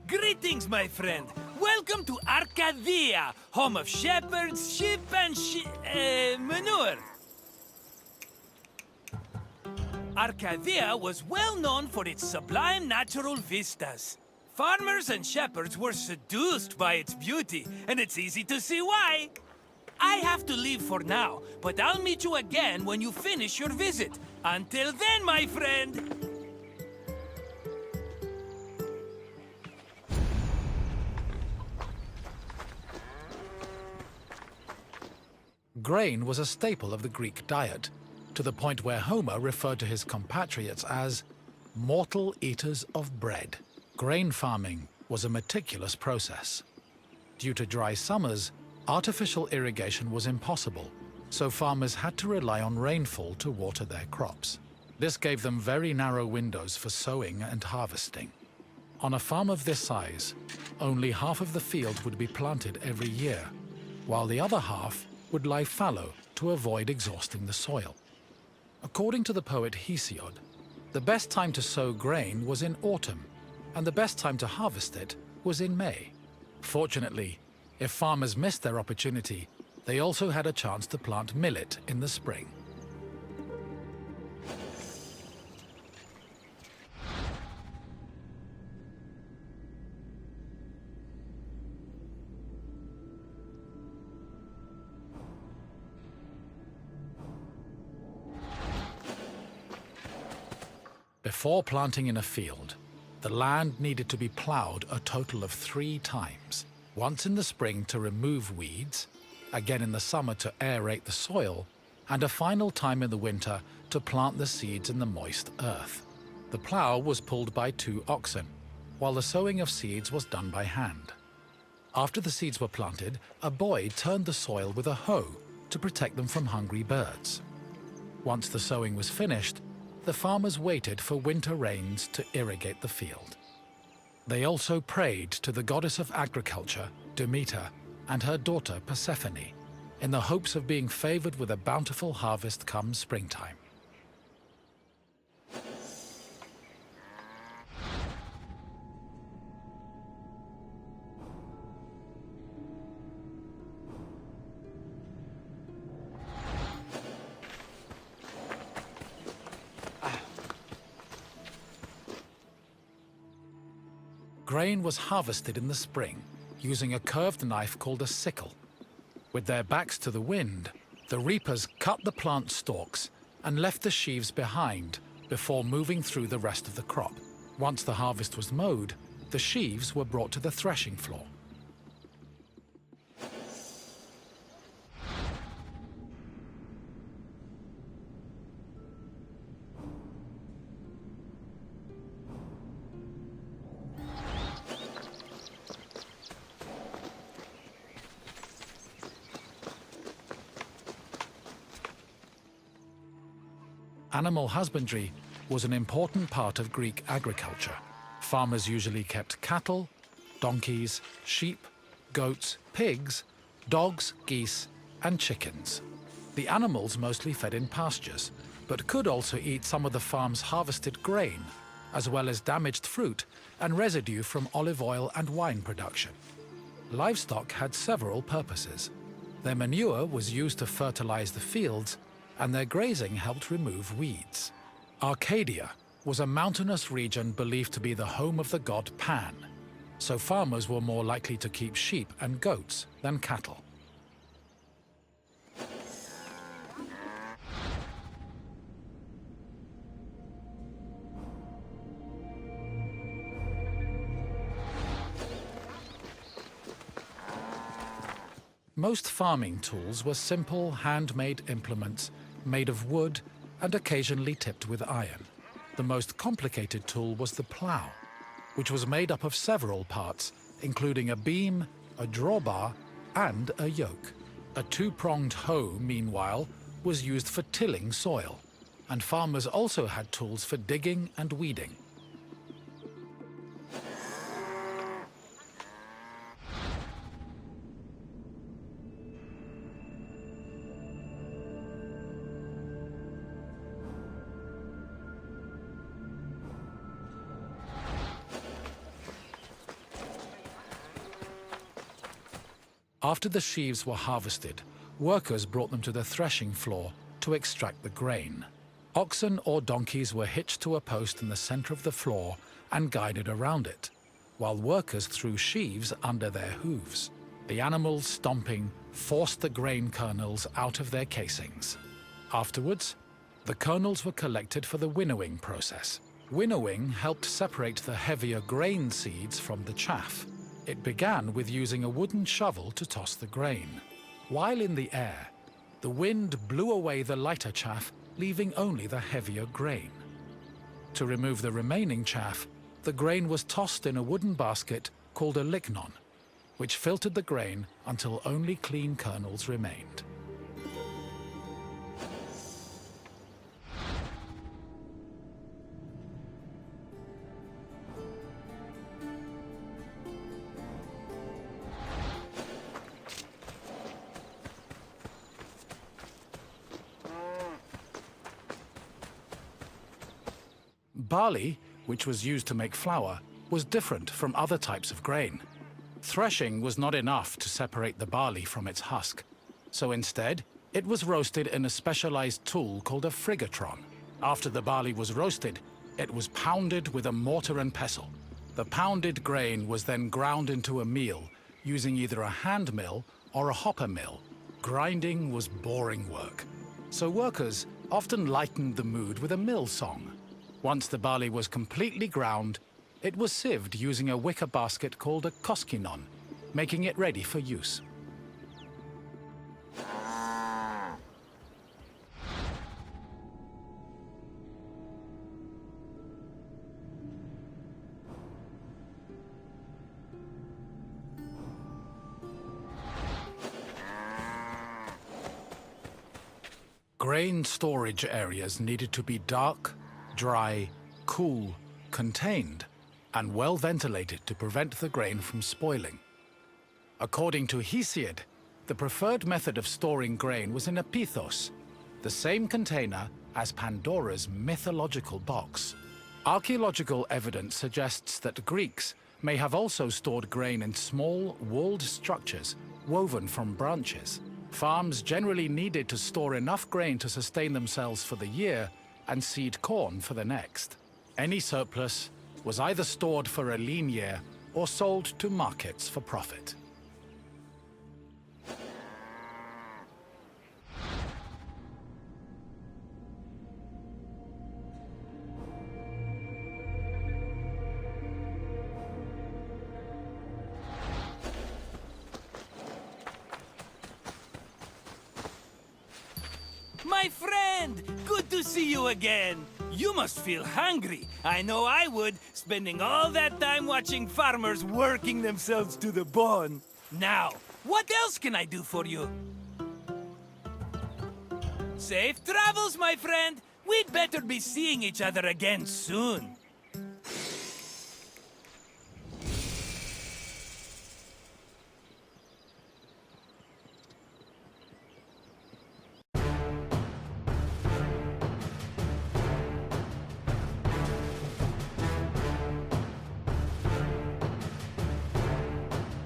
Greetings, my friend. Welcome to Arcadia, home of shepherds, sheep, and manure. Arcadia was well known for its sublime natural vistas. Farmers and shepherds were seduced by its beauty, and it's easy to see why. I have to leave for now, but I'll meet you again when you finish your visit. Until then, my friend! Grain was a staple of the Greek diet, to the point where Homer referred to his compatriots as mortal eaters of bread. Grain farming was a meticulous process. Due to dry summers, artificial irrigation was impossible, so farmers had to rely on rainfall to water their crops. This gave them very narrow windows for sowing and harvesting. On a farm of this size, only half of the field would be planted every year, while the other half would lie fallow to avoid exhausting the soil. According to the poet Hesiod, the best time to sow grain was in autumn, and the best time to harvest it was in May. Fortunately, if farmers missed their opportunity, they also had a chance to plant millet in the spring. Before planting in a field, the land needed to be plowed a total of 3 times. Once in the spring to remove weeds, again in the summer to aerate the soil, and a final time in the winter to plant the seeds in the moist earth. The plow was pulled by 2 oxen, while the sowing of seeds was done by hand. After the seeds were planted, a boy turned the soil with a hoe to protect them from hungry birds. Once the sowing was finished, the farmers waited for winter rains to irrigate the field. They also prayed to the goddess of agriculture, Demeter, and her daughter Persephone, in the hopes of being favored with a bountiful harvest come springtime. Grain was harvested in the spring using a curved knife called a sickle. With their backs to the wind, the reapers cut the plant stalks and left the sheaves behind before moving through the rest of the crop. Once the harvest was mowed, the sheaves were brought to the threshing floor. Animal husbandry was an important part of Greek agriculture. Farmers usually kept cattle, donkeys, sheep, goats, pigs, dogs, geese, and chickens. The animals mostly fed in pastures, but could also eat some of the farm's harvested grain, as well as damaged fruit and residue from olive oil and wine production. Livestock had several purposes. Their manure was used to fertilize the fields, and their grazing helped remove weeds. Arcadia was a mountainous region believed to be the home of the god Pan, so farmers were more likely to keep sheep and goats than cattle. Most farming tools were simple, handmade implements made of wood and occasionally tipped with iron. The most complicated tool was the plough, which was made up of several parts, including a beam, a drawbar, and a yoke. A 2-pronged hoe, meanwhile, was used for tilling soil, and farmers also had tools for digging and weeding. After the sheaves were harvested, workers brought them to the threshing floor to extract the grain. Oxen or donkeys were hitched to a post in the center of the floor and guided around it, while workers threw sheaves under their hooves. The animals, stomping, forced the grain kernels out of their casings. Afterwards, the kernels were collected for the winnowing process. Winnowing helped separate the heavier grain seeds from the chaff. It began with using a wooden shovel to toss the grain. While in the air, the wind blew away the lighter chaff, leaving only the heavier grain. To remove the remaining chaff, the grain was tossed in a wooden basket called a lignon, which filtered the grain until only clean kernels remained. Barley, which was used to make flour, was different from other types of grain. Threshing was not enough to separate the barley from its husk, so instead, it was roasted in a specialized tool called a frigatron. After the barley was roasted, it was pounded with a mortar and pestle. The pounded grain was then ground into a meal, using either a hand mill or a hopper mill. Grinding was boring work, so workers often lightened the mood with a mill song. Once the barley was completely ground, it was sieved using a wicker basket called a koskinon, making it ready for use. Grain storage areas needed to be dark, dry, cool, contained, and well ventilated to prevent the grain from spoiling. According to Hesiod, the preferred method of storing grain was in a pithos, the same container as Pandora's mythological box. Archaeological evidence suggests that Greeks may have also stored grain in small, walled structures woven from branches. Farms generally needed to store enough grain to sustain themselves for the year and seed corn for the next. Any surplus was either stored for a lean year or sold to markets for profit. My friend! Good to see you again! You must feel hungry. I know I would, spending all that time watching farmers working themselves to the bone. Now, what else can I do for you? Safe travels, my friend! We'd better be seeing each other again soon.